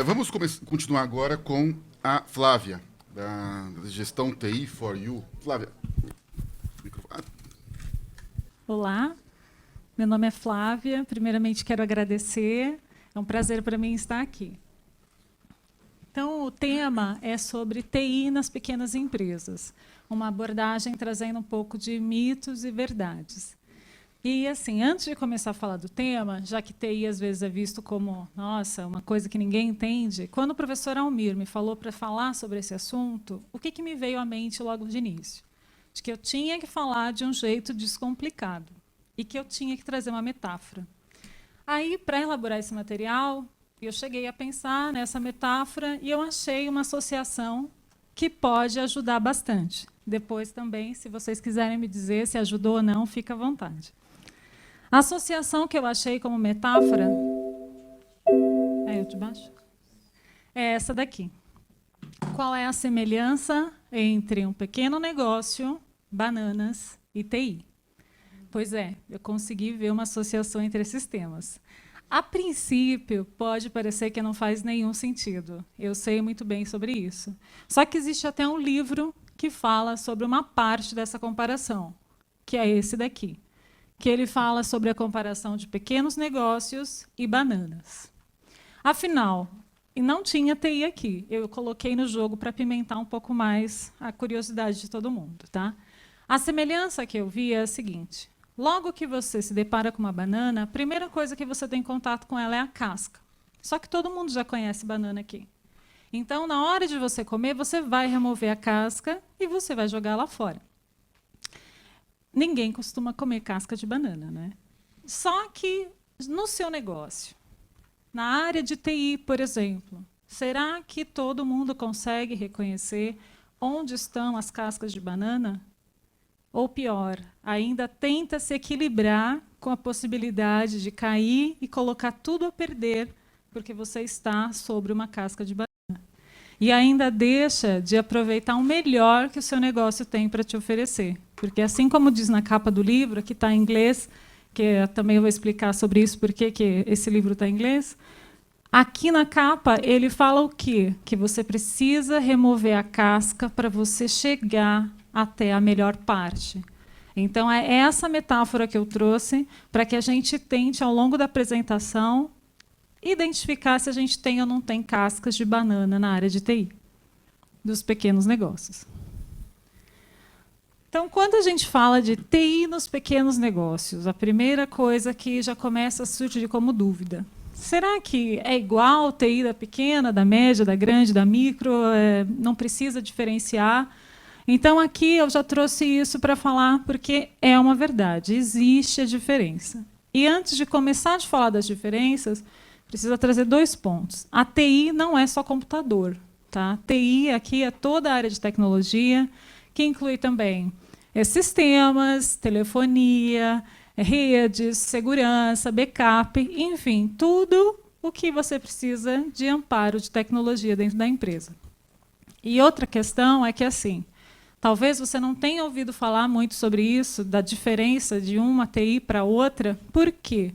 Vamos continuar agora com a Flávia, da Gestão TI for You. Flávia. Olá, meu nome é Flávia. Primeiramente, quero agradecer. É um prazer para mim estar aqui. Então, o tema é sobre TI nas pequenas empresas. Uma abordagem trazendo um pouco de mitos e verdades. E, assim, antes de começar a falar do tema, já que TI às vezes é visto como, nossa, uma coisa que ninguém entende, quando o professor Almir me falou para falar sobre esse assunto, o que me veio à mente logo de início? De que eu tinha que falar de um jeito descomplicado e que eu tinha que trazer uma metáfora. Aí, para elaborar esse material, eu cheguei a pensar nessa metáfora e eu achei uma associação que pode ajudar bastante. Depois também, se vocês quiserem me dizer se ajudou ou não, fica à vontade. A associação que eu achei como metáfora... É de baixo? É essa daqui. Qual é a semelhança entre um pequeno negócio, bananas e TI? Pois é, eu consegui ver uma associação entre esses temas. A princípio, pode parecer que não faz nenhum sentido. Eu sei muito bem sobre isso. Só que existe até um livro que fala sobre uma parte dessa comparação, que é esse daqui, que ele fala sobre a comparação de pequenos negócios e bananas. Afinal, e não tinha TI aqui, eu coloquei no jogo para apimentar um pouco mais a curiosidade de todo mundo. Tá? A semelhança que eu vi é a seguinte: logo que você se depara com uma banana, a primeira coisa que você tem contato com ela é a casca. Só que todo mundo já conhece banana aqui. Então, na hora de você comer, você vai remover a casca e você vai jogar lá fora. Ninguém costuma comer casca de banana, né? Só que no seu negócio, na área de TI, por exemplo, será que todo mundo consegue reconhecer onde estão as cascas de banana? Ou pior, ainda tenta se equilibrar com a possibilidade de cair e colocar tudo a perder porque você está sobre uma casca de banana. E ainda deixa de aproveitar o melhor que o seu negócio tem para te oferecer. Porque, assim como diz na capa do livro, que está em inglês, que eu também vou explicar sobre isso, porque que esse livro está em inglês, aqui na capa ele fala o quê? Que você precisa remover a casca para você chegar até a melhor parte. Então, é essa metáfora que eu trouxe para que a gente tente, ao longo da apresentação, identificar se a gente tem ou não tem cascas de banana na área de TI, dos pequenos negócios. Então, quando a gente fala de TI nos pequenos negócios, a primeira coisa que já começa a surgir como dúvida: será que é igual TI da pequena, da média, da grande, da micro? Não precisa diferenciar? Então, aqui eu já trouxe isso para falar, porque é uma verdade, existe a diferença. E antes de começar a falar das diferenças, precisa trazer 2 pontos. A TI não é só computador. Tá? TI aqui é toda a área de tecnologia, que inclui também sistemas, telefonia, redes, segurança, backup, enfim, tudo o que você precisa de amparo de tecnologia dentro da empresa. E outra questão é que, assim, talvez você não tenha ouvido falar muito sobre isso, da diferença de uma TI para outra. Por quê?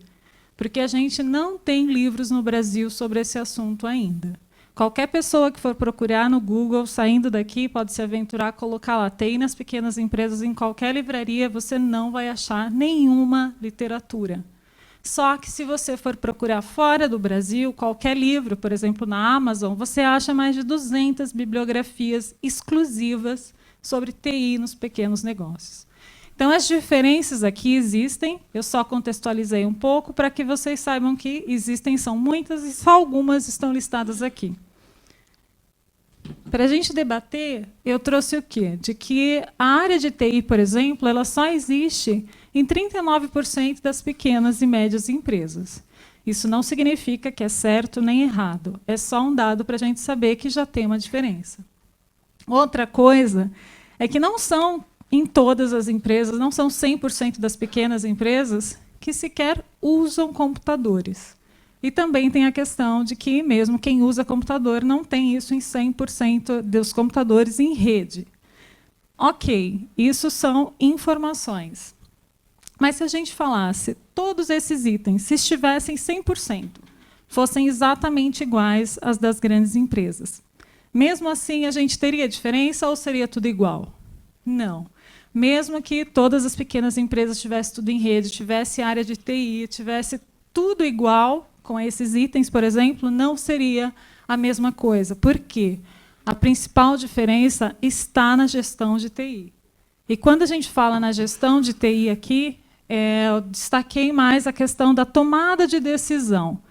Porque a gente não tem livros no Brasil sobre esse assunto ainda. Qualquer pessoa que for procurar no Google, saindo daqui, pode se aventurar a colocar lá TI nas pequenas empresas, em qualquer livraria, você não vai achar nenhuma literatura. Só que, se você for procurar fora do Brasil, qualquer livro, por exemplo, na Amazon, você acha mais de 200 bibliografias exclusivas sobre TI nos pequenos negócios. Então, as diferenças aqui existem, eu só contextualizei um pouco para que vocês saibam que existem, são muitas, e só algumas estão listadas aqui. Para a gente debater, eu trouxe o quê? De que a área de TI, por exemplo, ela só existe em 39% das pequenas e médias empresas. Isso não significa que é certo nem errado, é só um dado para a gente saber que já tem uma diferença. Outra coisa é que não são em todas as empresas, não são 100% das pequenas empresas que sequer usam computadores. E também tem a questão de que, mesmo quem usa computador, não tem isso em 100% dos computadores em rede. Ok, isso são informações. Mas se a gente falasse todos esses itens, se estivessem 100% fossem exatamente iguais às das grandes empresas. Mesmo assim, a gente teria diferença ou seria tudo igual? Não. Mesmo que todas as pequenas empresas tivessem tudo em rede, tivesse área de TI, tivesse tudo igual, com esses itens, por exemplo, não seria a mesma coisa. Por quê? A principal diferença está na gestão de TI. E quando a gente fala na gestão de TI aqui, eu destaquei mais a questão da tomada de decisão.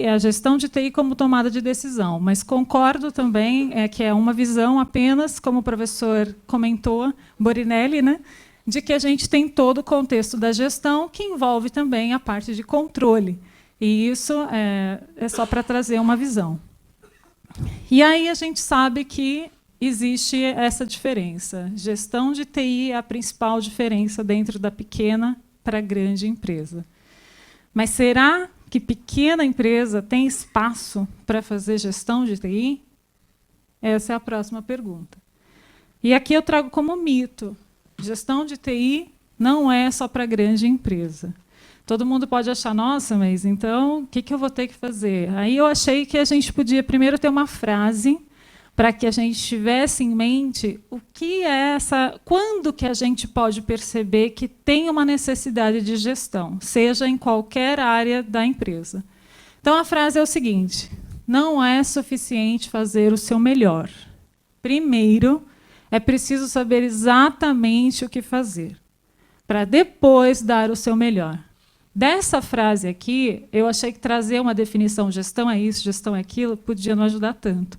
A gestão de TI como tomada de decisão, mas concordo também que é uma visão apenas, como o professor comentou, Borinelli, né, de que a gente tem todo o contexto da gestão, que envolve também a parte de controle. E isso é só para trazer uma visão. E aí a gente sabe que existe essa diferença. Gestão de TI é a principal diferença dentro da pequena para a grande empresa. Mas será que pequena empresa tem espaço para fazer gestão de TI? Essa é a próxima pergunta. E aqui eu trago como mito. Gestão de TI não é só para grande empresa. Todo mundo pode achar, nossa, mas então o que eu vou ter que fazer? Aí eu achei que a gente podia primeiro ter uma frase para que a gente tivesse em mente o que é quando que a gente pode perceber que tem uma necessidade de gestão, seja em qualquer área da empresa. Então a frase é o seguinte: não é suficiente fazer o seu melhor. Primeiro, é preciso saber exatamente o que fazer, para depois dar o seu melhor. Dessa frase aqui, eu achei que trazer uma definição, gestão é isso, gestão é aquilo, podia não ajudar tanto.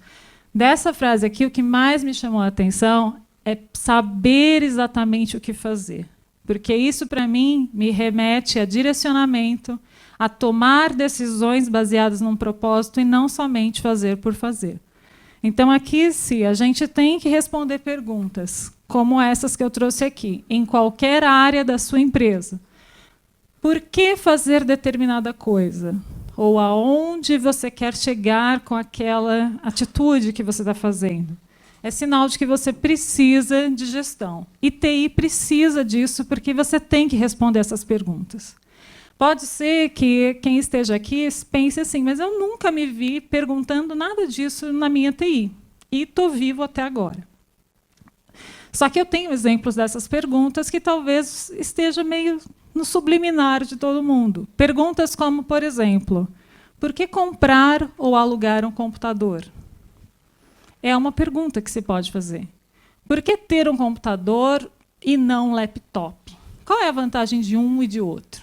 Dessa frase aqui, o que mais me chamou a atenção é saber exatamente o que fazer. Porque isso, para mim, me remete a direcionamento, a tomar decisões baseadas num propósito e não somente fazer por fazer. Então, aqui, sim, a gente tem que responder perguntas, como essas que eu trouxe aqui, em qualquer área da sua empresa. Por que fazer determinada coisa? Ou aonde você quer chegar com aquela atitude que você está fazendo? É sinal de que você precisa de gestão. E TI precisa disso porque você tem que responder essas perguntas. Pode ser que quem esteja aqui pense assim, mas eu nunca me vi perguntando nada disso na minha TI. E estou vivo até agora. Só que eu tenho exemplos dessas perguntas que talvez esteja meio no subliminar de todo mundo. Perguntas como, por exemplo, por que comprar ou alugar um computador? É uma pergunta que se pode fazer. Por que ter um computador e não um laptop? Qual é a vantagem de um e de outro?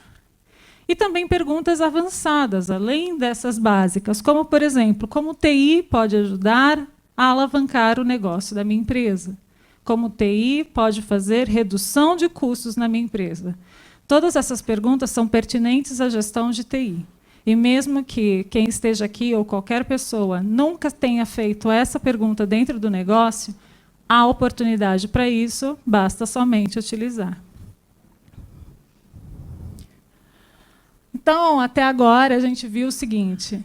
E também perguntas avançadas, além dessas básicas, como, por exemplo, como TI pode ajudar a alavancar o negócio da minha empresa? Como TI pode fazer redução de custos na minha empresa? Todas essas perguntas são pertinentes à gestão de TI. E mesmo que quem esteja aqui ou qualquer pessoa nunca tenha feito essa pergunta dentro do negócio, há oportunidade para isso, basta somente utilizar. Então, até agora, a gente viu o seguinte: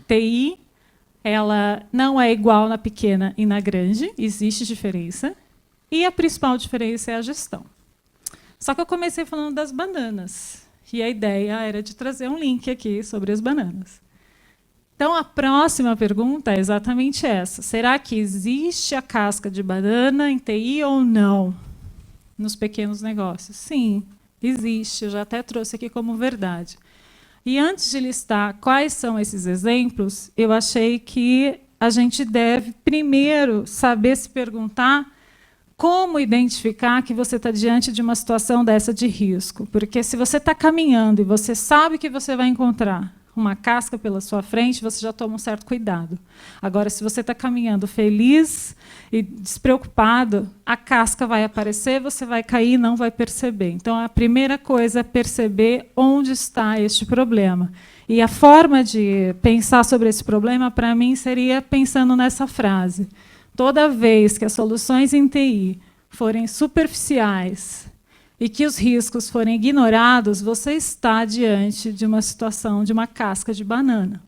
TI ela não é igual na pequena e na grande, existe diferença, e a principal diferença é a gestão. Só que eu comecei falando das bananas, e a ideia era de trazer um link aqui sobre as bananas. Então, a próxima pergunta é exatamente essa. Será que existe a casca de banana em TI ou não? Nos pequenos negócios? Sim, existe. Eu já até trouxe aqui como verdade. E antes de listar quais são esses exemplos, eu achei que a gente deve primeiro saber se perguntar como identificar que você está diante de uma situação dessa de risco. Porque se você está caminhando e você sabe que você vai encontrar uma casca pela sua frente, você já toma um certo cuidado. Agora, se você está caminhando feliz e despreocupado, a casca vai aparecer, você vai cair e não vai perceber. Então, a primeira coisa é perceber onde está este problema. E a forma de pensar sobre esse problema, para mim, seria pensando nessa frase. Toda vez que as soluções em TI forem superficiais e que os riscos forem ignorados, você está diante de uma situação de uma casca de banana.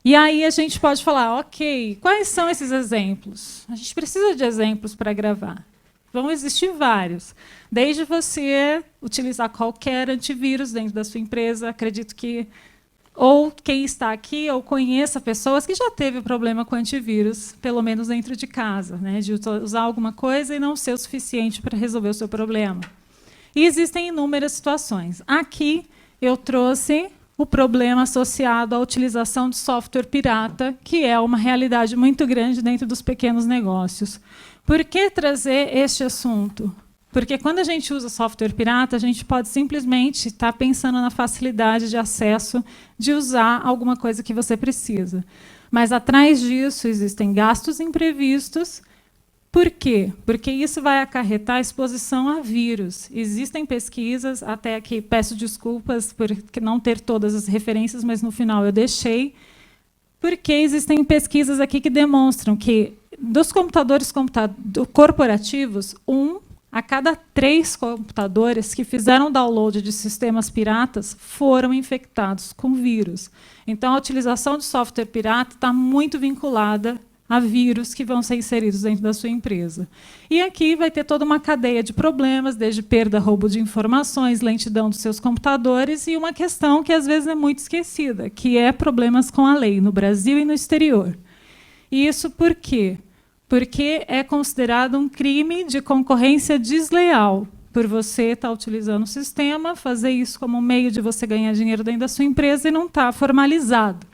E aí a gente pode falar, ok, quais são esses exemplos? A gente precisa de exemplos para gravar. Vão existir vários. Desde você utilizar qualquer antivírus dentro da sua empresa, acredito que ou quem está aqui, ou conheça pessoas que já teve problema com antivírus, pelo menos dentro de casa, né, de usar alguma coisa e não ser o suficiente para resolver o seu problema. E existem inúmeras situações. Aqui eu trouxe o problema associado à utilização de software pirata, que é uma realidade muito grande dentro dos pequenos negócios. Por que trazer este assunto? Porque quando a gente usa software pirata, a gente pode simplesmente estar pensando na facilidade de acesso de usar alguma coisa que você precisa. Mas atrás disso existem gastos imprevistos. Por quê? Porque isso vai acarretar exposição a vírus. Existem pesquisas, até aqui peço desculpas por não ter todas as referências, mas no final eu deixei, porque existem pesquisas aqui que demonstram que dos computadores corporativos, 1 a cada 3 computadores que fizeram download de sistemas piratas foram infectados com vírus. Então, a utilização de software pirata está muito vinculada a vírus que vão ser inseridos dentro da sua empresa. E aqui vai ter toda uma cadeia de problemas, desde perda, roubo de informações, lentidão dos seus computadores e uma questão que às vezes é muito esquecida, que é problemas com a lei no Brasil e no exterior. E isso por quê? Porque é considerado um crime de concorrência desleal, por você estar utilizando o sistema, fazer isso como um meio de você ganhar dinheiro dentro da sua empresa e não estar formalizado,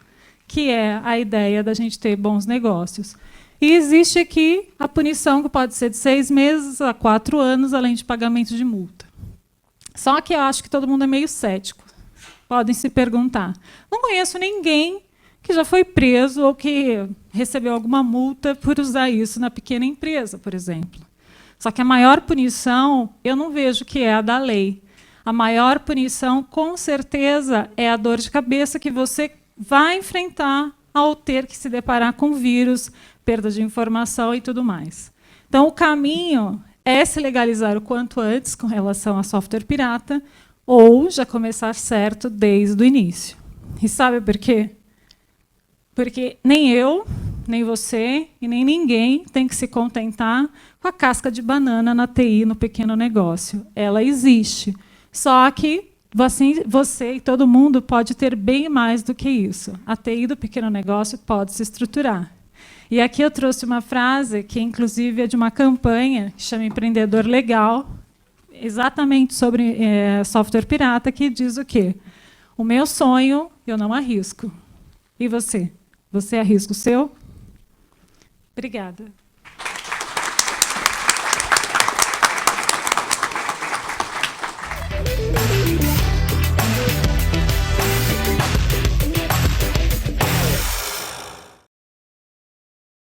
que é a ideia da gente ter bons negócios. E existe aqui a punição, que pode ser de 6 meses a 4 anos, além de pagamento de multa. Só que eu acho que todo mundo é meio cético. Podem se perguntar. Não conheço ninguém que já foi preso ou que recebeu alguma multa por usar isso na pequena empresa, por exemplo. Só que a maior punição, eu não vejo que é a da lei. A maior punição, com certeza, é a dor de cabeça que você vai enfrentar ao ter que se deparar com vírus, perda de informação e tudo mais. Então, o caminho é se legalizar o quanto antes com relação a software pirata ou já começar certo desde o início. E sabe por quê? Porque nem eu, nem você e nem ninguém tem que se contentar com a casca de banana na TI, no pequeno negócio. Ela existe. Só que você e todo mundo pode ter bem mais do que isso. A TI do pequeno negócio pode se estruturar. E aqui eu trouxe uma frase que, inclusive, é de uma campanha que chama Empreendedor Legal, exatamente sobre software pirata, que diz o quê? O meu sonho, eu não arrisco. E você? Você arrisca o seu? Obrigada.